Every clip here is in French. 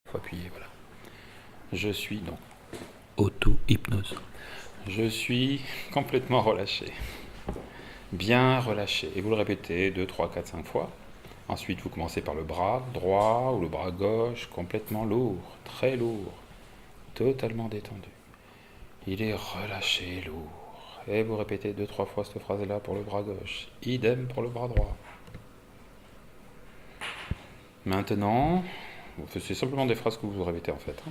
Faut appuyer, voilà. Je suis donc auto-hypnose. Je suis complètement relâché. Bien relâché. Et vous le répétez 2, 3, 4, 5 fois. Ensuite, vous commencez par le bras droit ou le bras gauche, complètement lourd, très lourd, totalement détendu. Il est relâché, lourd. Et vous répétez 2, 3 fois cette phrase-là pour le bras gauche. Idem pour le bras droit. Maintenant, c'est simplement des phrases que vous répétez en fait,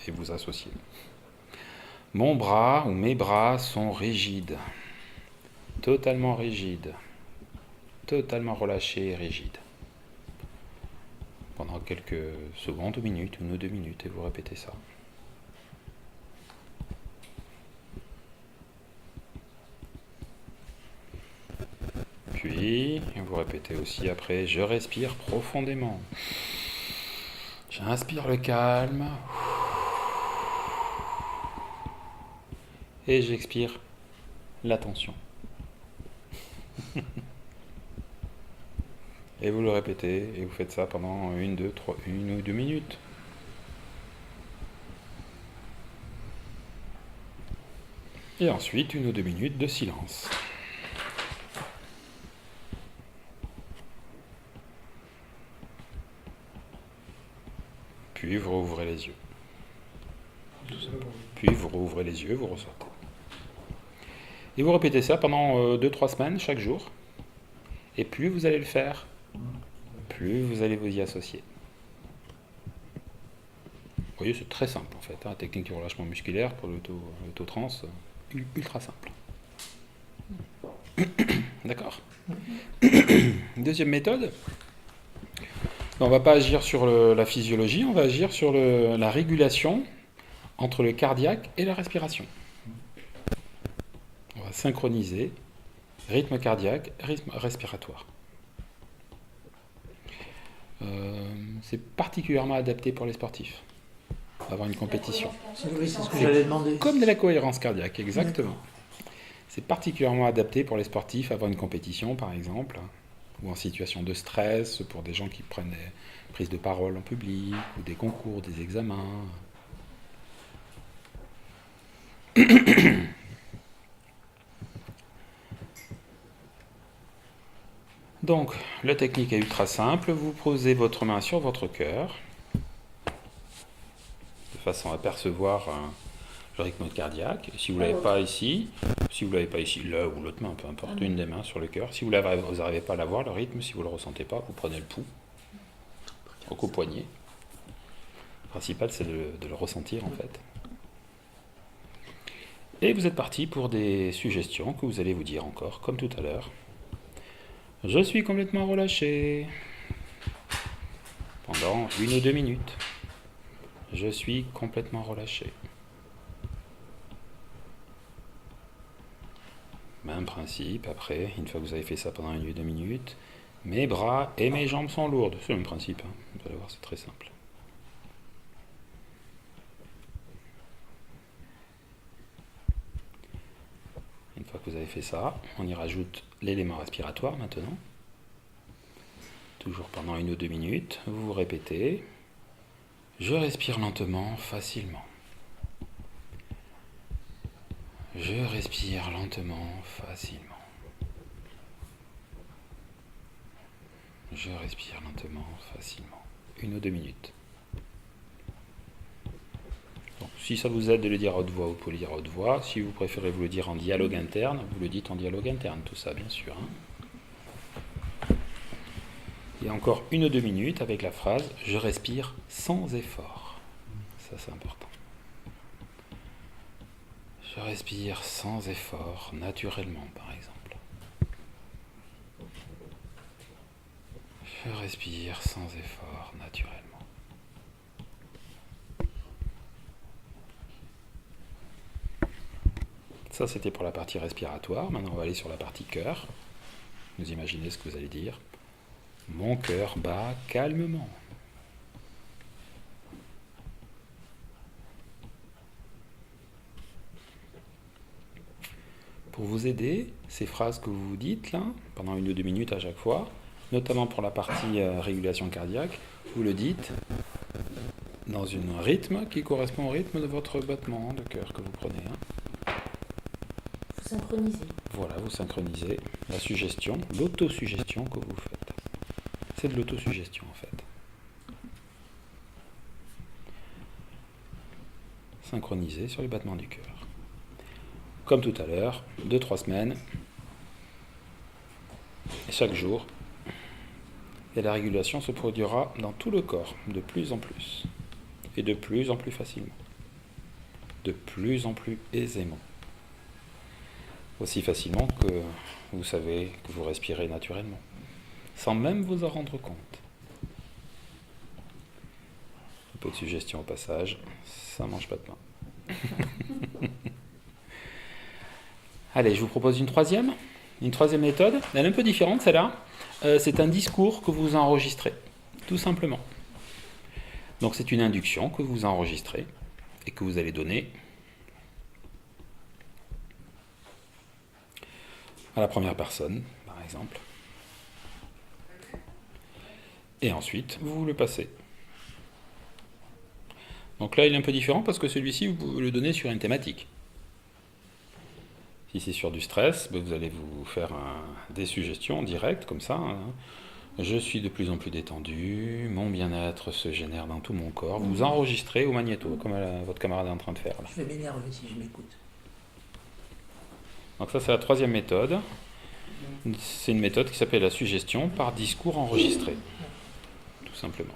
et vous associez. Mon bras ou mes bras sont rigides, totalement rigides, totalement relâchés et rigides. Pendant quelques secondes ou minutes, 1 ou 2 minutes, et vous répétez ça. Puis, vous répétez aussi après, je respire profondément. J'inspire le calme. Et j'expire la tension. Et vous le répétez, et vous faites ça pendant 1, 2, 3, 1 ou 2 minutes. Et ensuite, 1 ou 2 minutes de silence. Puis vous rouvrez les yeux. Puis vous rouvrez les yeux, vous ressortez. Et vous répétez ça pendant 2-3 semaines, chaque jour. Et plus vous allez le faire, plus vous allez vous y associer. Vous voyez, c'est très simple en fait. La technique du relâchement musculaire pour l'auto-trans, ultra simple. D'accord. Deuxième méthode. On ne va pas agir sur la physiologie, on va agir sur la régulation entre le cardiaque et la respiration. On va synchroniser rythme cardiaque, rythme respiratoire. C'est particulièrement adapté pour les sportifs, avoir une compétition. Oui, c'est ce que j'allais demander. Comme de la cohérence cardiaque, exactement. C'est particulièrement adapté pour les sportifs, avoir une compétition par exemple, ou en situation de stress, pour des gens qui prennent des prises de parole en public, ou des concours, des examens. Donc, la technique est ultra simple. Vous posez votre main sur votre cœur, de façon à percevoir le rythme cardiaque. Si vous ne l'avez pas ici, là ou l'autre main, peu importe, une des mains sur le cœur. Si vous n'arrivez pas à l'avoir, le rythme, si vous ne le ressentez pas, vous prenez le pouls, au poignet. Le principal, c'est de le ressentir en fait. Et vous êtes parti pour des suggestions que vous allez vous dire encore, comme tout à l'heure. Je suis complètement relâché. Pendant 1 ou 2 minutes. Je suis complètement relâché. Même principe, après, une fois que vous avez fait ça pendant 1 ou 2 minutes, mes bras et mes jambes sont lourdes. C'est le même principe, vous allez voir, c'est très simple. Une fois que vous avez fait ça, on y rajoute l'élément respiratoire maintenant. Toujours pendant 1 ou 2 minutes, vous vous répétez. Je respire lentement, facilement. Je respire lentement, facilement. Je respire lentement, facilement. 1 ou 2 minutes. Donc, si ça vous aide de le dire à haute voix, vous pouvez le dire à haute voix. Si vous préférez vous le dire en dialogue interne, vous le dites en dialogue interne, tout ça, bien sûr. Et encore 1 ou 2 minutes avec la phrase « Je respire sans effort ». Ça, c'est important. Je respire sans effort, naturellement, par exemple. Je respire sans effort, naturellement. Ça, c'était pour la partie respiratoire. Maintenant, on va aller sur la partie cœur. Vous imaginez ce que vous allez dire. Mon cœur bat calmement. Pour vous aider, ces phrases que vous vous dites là, pendant 1 ou 2 minutes à chaque fois, notamment pour la partie régulation cardiaque, vous le dites dans un rythme qui correspond au rythme de votre battement de cœur que vous prenez. Vous synchronisez. Voilà, vous synchronisez la suggestion, l'autosuggestion que vous faites. C'est de l'autosuggestion en fait. Synchronisez sur les battements du cœur. Comme tout à l'heure, 2-3 semaines, et chaque jour, et la régulation se produira dans tout le corps, de plus en plus, et de plus en plus facilement, de plus en plus aisément. Aussi facilement que vous savez que vous respirez naturellement, sans même vous en rendre compte. Un peu de suggestion au passage, ça mange pas de pain. Allez, je vous propose une troisième méthode. Elle est un peu différente celle-là. C'est un discours que vous enregistrez, tout simplement. Donc c'est une induction que vous enregistrez et que vous allez donner à la première personne, par exemple. Et ensuite, vous le passez. Donc là, il est un peu différent parce que celui-ci, vous le donnez sur une thématique. Si c'est sur du stress, vous allez vous faire des suggestions directes, comme ça. Je suis de plus en plus détendu, mon bien-être se génère dans tout mon corps. Vous enregistrez au magnéto, comme votre camarade est en train de faire. Là. Je vais m'énerver si je m'écoute. Donc ça, c'est la troisième méthode. C'est une méthode qui s'appelle la suggestion par discours enregistré. Tout simplement.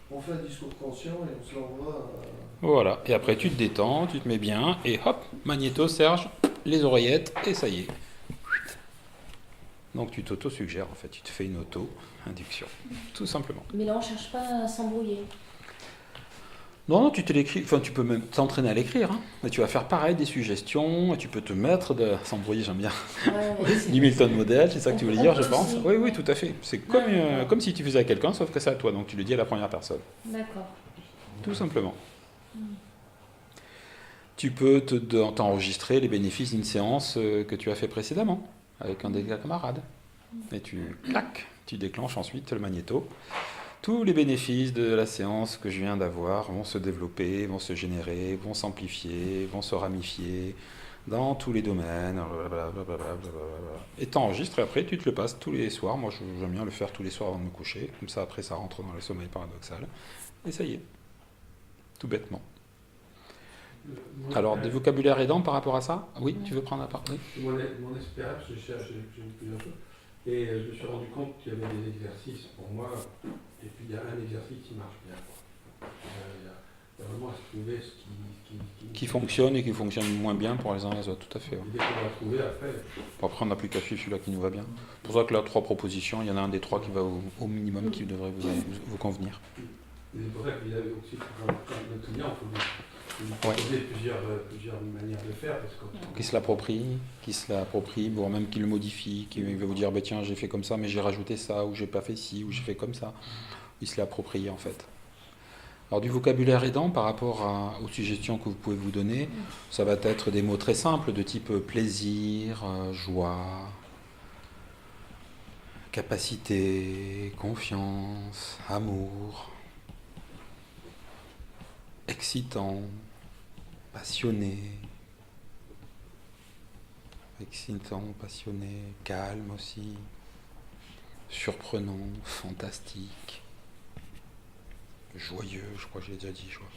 On fait un discours conscient et on se l'envoie. Voilà, et après tu te détends, tu te mets bien, et hop, magnéto, Serge, les oreillettes, et ça y est. Donc tu t'auto-suggères, en fait, tu te fais une auto-induction, tout simplement. Mais là, on ne cherche pas à s'embrouiller. Non, tu te l'écris, enfin tu peux même t'entraîner à l'écrire, hein. Mais tu vas faire pareil, des suggestions, et tu peux te mettre de s'embrouiller, j'aime bien. Du Milton Model, c'est ça que tu voulais dire, je pense. Oui, oui, tout à fait. C'est comme si tu faisais à quelqu'un, sauf que c'est à toi, donc tu le dis à la première personne. D'accord. Tout simplement. Tu peux t'enregistrer les bénéfices d'une séance que tu as fait précédemment avec un des camarades. Et tu déclenches ensuite le magnéto. Tous les bénéfices de la séance que je viens d'avoir vont se développer, vont se générer, vont s'amplifier, vont se ramifier dans tous les domaines. Et t'enregistres et après tu te le passes tous les soirs. Moi j'aime bien le faire tous les soirs avant de me coucher. Comme ça après ça rentre dans le sommeil paradoxal. Et ça y est. Tout bêtement. Alors, des vocabulaires aidants par rapport à ça? Oui, tu veux prendre la part? Oui. Mon expérience, j'ai cherché plusieurs choses, et je me suis rendu compte qu'il y avait des exercices pour moi, et puis il y a un exercice qui marche bien. Il y a vraiment à se trouver ce qui fonctionne et qui fonctionne moins bien pour les uns et les autres, tout à fait. Ouais. Dès qu'on va trouver après. Après, on n'a plus qu'à suivre celui-là qui nous va bien. C'est pour ça que là, 3 propositions, il y en a un des 3 qui va au minimum qui devrait vous convenir. C'est pour ça qu'il y avait aussi, pour notre client, il faut proposer plusieurs manières de faire. Qui se l'approprie, voire même qui le modifie, qui va vous dire bah, tiens, j'ai fait comme ça, mais j'ai rajouté ça, ou j'ai pas fait ci, ou j'ai fait comme ça. Il se l'approprie en fait. Alors, du vocabulaire aidant par rapport aux suggestions que vous pouvez vous donner, ça va être des mots très simples de type plaisir, joie, capacité, confiance, amour, excitant, passionné, calme aussi, surprenant, fantastique, joyeux, je crois que je l'ai déjà dit, joie.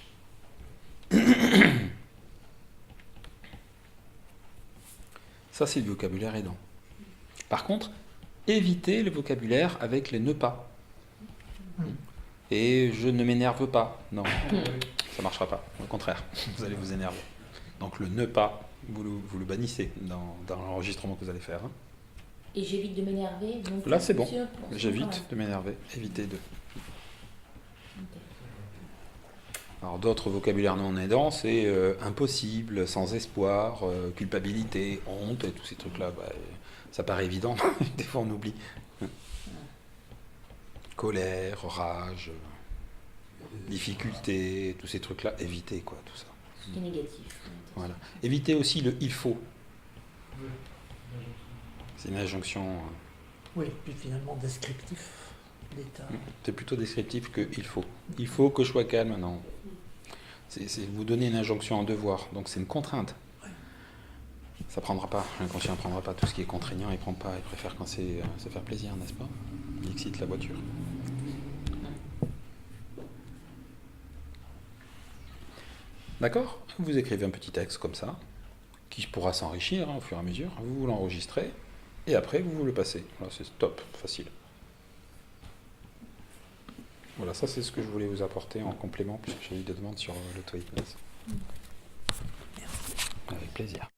Ça, c'est le vocabulaire aidant. Par contre, évitez le vocabulaire avec les ne pas. Et je ne m'énerve pas. Non, ça ne marchera pas. Au contraire, vous allez vous énerver. Donc le ne pas, vous le bannissez dans l'enregistrement que vous allez faire. Hein. Et j'évite de m'énerver. Là, c'est bon. J'évite de m'énerver. Évitez de. Alors d'autres vocabulaires non aidants, c'est impossible, sans espoir, culpabilité, honte, et tous ces trucs-là, bah, ça paraît évident, des fois on oublie. Colère, rage, difficulté, tous ces trucs-là, évitez quoi, tout ça. C'est négatif. Voilà. Évitez aussi le il faut. C'est une injonction. Oui, puis finalement descriptif. d'état. C'est plutôt descriptif que il faut. Il faut que je sois calme, non. C'est vous donner une injonction en devoir, donc c'est une contrainte. Ça prendra pas, l'inconscient ne prendra pas tout ce qui est contraignant, il prend pas, il préfère quand c'est se faire plaisir, n'est-ce pas? Il excite la voiture. D'accord? Vous écrivez un petit texte comme ça, qui pourra s'enrichir au fur et à mesure, vous l'enregistrez, et après vous le passez. Voilà, c'est top, facile. Voilà, ça c'est ce que je voulais vous apporter en complément, puisque j'ai eu des demandes sur l'auto-hypnose. Avec plaisir.